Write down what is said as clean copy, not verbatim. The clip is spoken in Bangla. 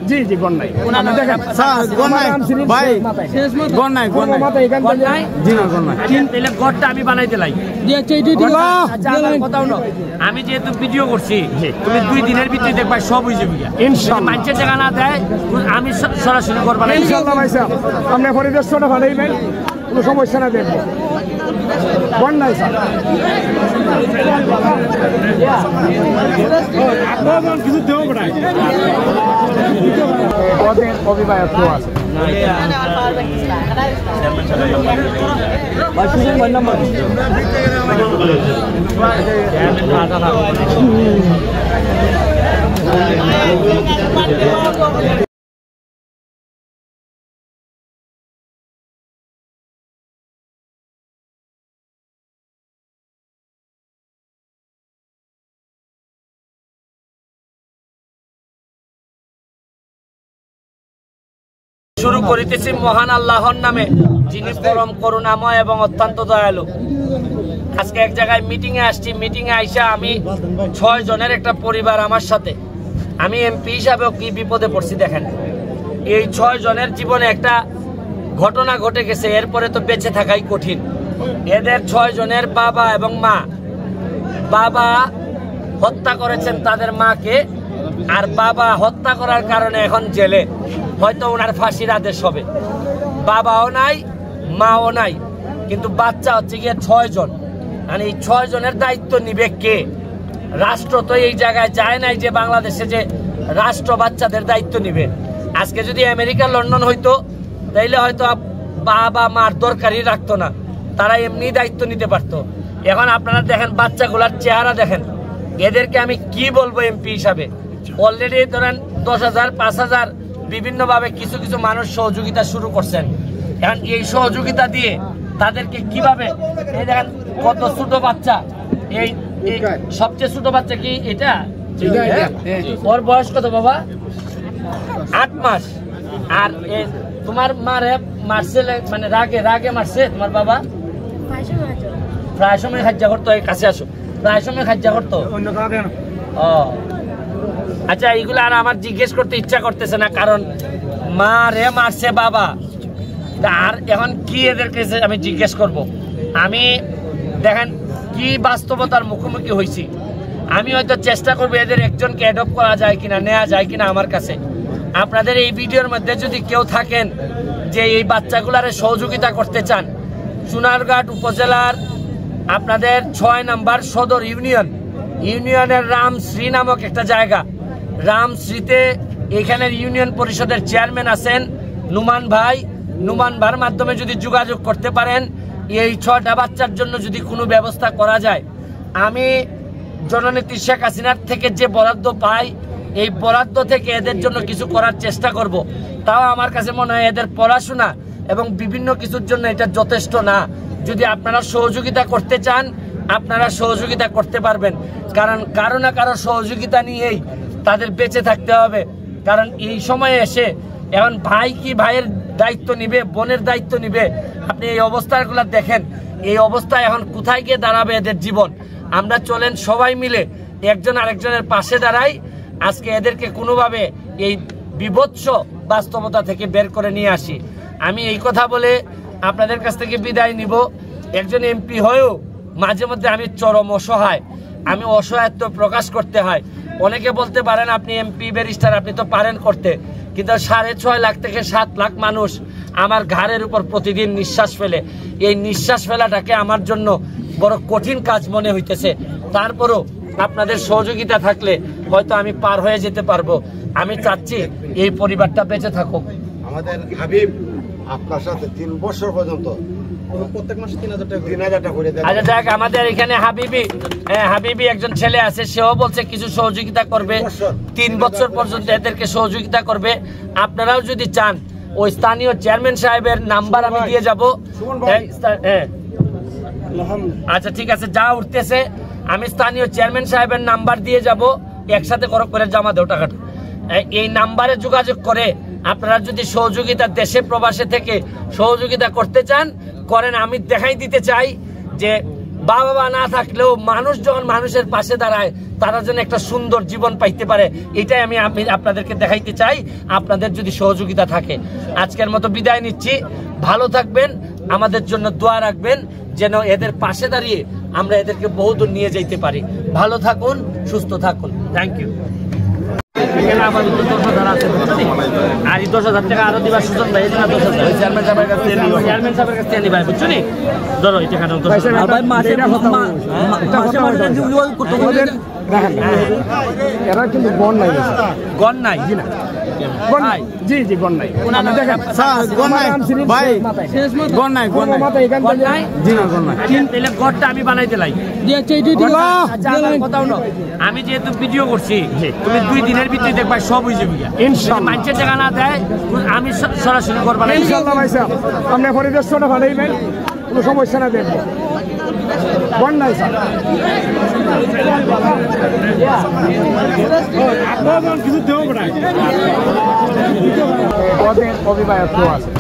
জি জি গণ নাই দেখেন গণ নাই ভাই গণ নাই গণ নাই গণ নাই জি না গণ নাই তাহলে গড়টা আমি বানাই দিলাই আমি যেহেতু ভিডিও করছি তুমি 2 দিনের ভিতরে দেখবা সব হয়ে যাবে ইনশাআল্লাহ মানুষের জায়গা না দেয় আমি সরাসরি করব না ইনশাআল্লাহ ভাই সাহেব আপনি পরিদর্শনটা বানাইবেন কোনো সমস্যা না দেখব গণ নাই স্যার আপনারা কিছু দেও বড়াই ওদের অভিভাবক তো আছে বাসুদের মোবাইল নাম্বার শুরু করিতেছি মহান আল্লাহর নামে যিনি পরম করুণাময় এবং অত্যন্ত দয়ালু। আজকে এক জায়গায় মিটিং এ আসছি, মিটিং এ আইসা আমি 6 জনের একটা পরিবার আমার সাথে, আমি এমপি হিসাবেও কি বিপদে পড়ছি দেখেন। এই 6 জনের জীবনে একটা ঘটনা ঘটে গেছে, এরপরে তো বেঁচে থাকাই কঠিন। এদের 6 জনের বাবা এবং মা, বাবা হত্যা করেছেন তাদের মাকে, আর বাবা হত্যা করার কারণে এখন জেলে, হয়তো ওনার ফাঁসির আদেশ হবে। বাবাও নাই, মাও নাই, কিন্তু বাচ্চা হচ্ছে গিয়ে 6 জন। মানে এই 6 জনের দায়িত্ব নিবে কে? রাষ্ট্র তো এই জায়গায় যায় নাই যে বাংলাদেশে যে রাষ্ট্র বাচ্চাদের দায়িত্ব নিবে। আজকে যদি আমেরিকা লন্ডন হইতো তাইলে হয়তো বাবা মার দরকারই রাখতো না, তারা এমনি দায়িত্ব নিতে পারতো। এখন আপনারা দেখেন বাচ্চাগুলার চেহারা দেখেন, এদেরকে আমি কি বলবো এমপি হিসাবে? অলরেডি ধরেন 10,000 5,000 বিভিন্নভাবে কিছু কিছু মানুষ সহযোগিতা শুরু করছেন। এখন এই সহযোগিতা দিয়ে তাদেরকে কিভাবে, এই দেখেন কত ছোট বাচ্চা, এই সবচেয়ে ছোট বাচ্চা কি এটা? ওর বয়স কত বাবা? 8 মাস। আর তোমার মারে মারছে মানে রাগে মারছে তোমার বাবা? প্রায় সময় খাজ্জা করতো, এই কাছে আসো, প্রায় সময় খাজ্জা করতো। ও আচ্ছা, এইগুলো আর আমার জিজ্ঞেস করতে ইচ্ছা করতেছে না, কারণ মা রে মারছে বাবা। আর এখন কি এদেরকে আমি জিজ্ঞেস করব? আমি দেখেন কি বাস্তবতার মুখোমুখি হয়েছি। আমি হয়তো চেষ্টা করবো এদের একজনকে অ্যাডপ্ট করা যায় কিনা, নেওয়া যায় কিনা আমার কাছে। আপনাদের এই ভিডিওর মধ্যে যদি কেউ থাকেন যে এই বাচ্চাগুলারে সহযোগিতা করতে চান, সোনারঘাট উপজেলার আপনাদের 6 নম্বর সদর ইউনিয়নের রামশ্রী নামক একটা জায়গা, রামশ্রীতে এখানের ইউনিয়ন পরিষদের চেয়ারম্যান আছেন নুমান ভাইয়ের মাধ্যমে যদি যোগাযোগ করতে পারেন, এই 6টা বাচ্চার জন্য যদি কোনো ব্যবস্থা করা যায়, আমি জননেত্রী শেখ হাসিনার থেকে যে বরাদ্দ পাই, এই বরাদ্দ থেকে এদের জন্য কিছু করার চেষ্টা করব। তাও আমার কাছে মনে হয় এদের পড়াশোনা এবং বিভিন্ন কিছুর জন্য এটা যথেষ্ট না। যদি আপনারা সহযোগিতা করতে চান, আপনারা সহযোগিতা করতে পারবেন, কারণ কারো না কারো সহযোগিতা নিয়েই তাদের বেঁচে থাকতে হবে। কারণ এই সময়ে এসে এখন ভাই কি ভাইয়ের দায়িত্ব নিবে, বোনের দায়িত্ব নিবে? আপনি এই অবস্থাগুলো দেখেন, এই অবস্থায় এখন কোথায় গিয়ে দাঁড়াবে এদের জীবন? আমরা চলেন সবাই মিলে একজন আরেকজনের পাশে দাঁড়াই, আজকে এদেরকে কোনোভাবে এই বিভৎস বাস্তবতা থেকে বের করে নিয়ে আসি। আমি এই কথা বলে আপনাদের কাছ থেকে বিদায় নিব। একজন এমপি হয়েও মাঝে মধ্যে আমি চরম অসহায়, আমি অসহায়ত্ব প্রকাশ করতে হয়। অনেকে বলতে পারেন আপনি এমপি ব্যারিস্টার, আপনি তো পারেন করতে, কিন্তু 6.5 লাখ থেকে 7 লাখ মানুষ আমার ঘাড়ের উপর প্রতিদিন নিঃশ্বাস ফেলে। এই নিঃশ্বাস ফেলাটাকে আমার জন্য বড় কঠিন কাজ মনে হইতেছে। তারপরও আপনাদের সহযোগিতা থাকলে হয়তো আমি পার হয়ে যেতে পারবো। আমি চাচ্ছি এই পরিবারটা বেঁচে থাকুক। আমাদের হাবিব আপনার সাথে 3 বছর পর্যন্ত প্রত্যেক মাসে 3,000 টাকা করে দেয়। আচ্ছা যাক, আমাদের এখানে হাবিবি একজন ছেলে আছে, সেও বলছে কিছু সহযোগিতা করবে, 3 বছর পর্যন্ত এদেরকে সহযোগিতা করবে। আপনারাও যদি চান, ওই স্থানীয় চেয়ারম্যান সাহেবের নাম্বার আমি দিয়ে যাব। আচ্ছা ঠিক আছে, যা উঠতেছে আমি স্থানীয় চেয়ারম্যান সাহেবের নাম্বার দিয়ে যাব, একসাথে করে জমা দেও টাকাটা। এই নাম্বারে যোগাযোগ করে আপনারা যদি সহযোগিতা দেশে প্রবাসে থেকে সহযোগিতা করতে চান করেন। আমি দেখাই দিতে চাই যে বাবা না থাকলেও মানুষ যখন মানুষের পাশে দাঁড়ায় তারা যেন একটা সুন্দর জীবন পাইতে পারে, এটাই আমি আপনাদেরকে দেখাইতে চাই। আপনাদের যদি সহযোগিতা থাকে, আজকের মতো বিদায় নিচ্ছি। ভালো থাকবেন, আমাদের জন্য দোয়া রাখবেন যেন এদের পাশে দাঁড়িয়ে আমরা এদেরকে বহুদূর নিয়ে যেতে পারি। ভালো থাকুন, সুস্থ থাকুন। Thank you. এখানে আমার 10,000 আছে, আর 10,000 টাকা আরো দিবার সুযোগ ভাই, 10,000 চেয়ারম্যান সাহেবের কাছ থেকে নিব, চেয়ারম্যান সাহেবের কাছ থেকে নিবাই, বুঝছো নি? ধরো এই টাকাটা ভাই মাসে এরা কিন্তু গণ নাই, গণ নাই না জি জি গণ নাই, আমি বানাই দিলাই। আমি যেহেতু ভিডিও করছি, তুমি 2 দিনের ভিতরে দেখবা সব হয়ে যাবে। মানুষের টাকা না দেয় আমি সরাসরি করবো না। ইনশাআল্লাহ ভাই সাহেব, আপনি পরিদর্শনটা ভালোইবেন, কোনো সমস্যা না দেখবো। গণ নাই স্যার, কিছু দেবো না, অভিভাবক আছে।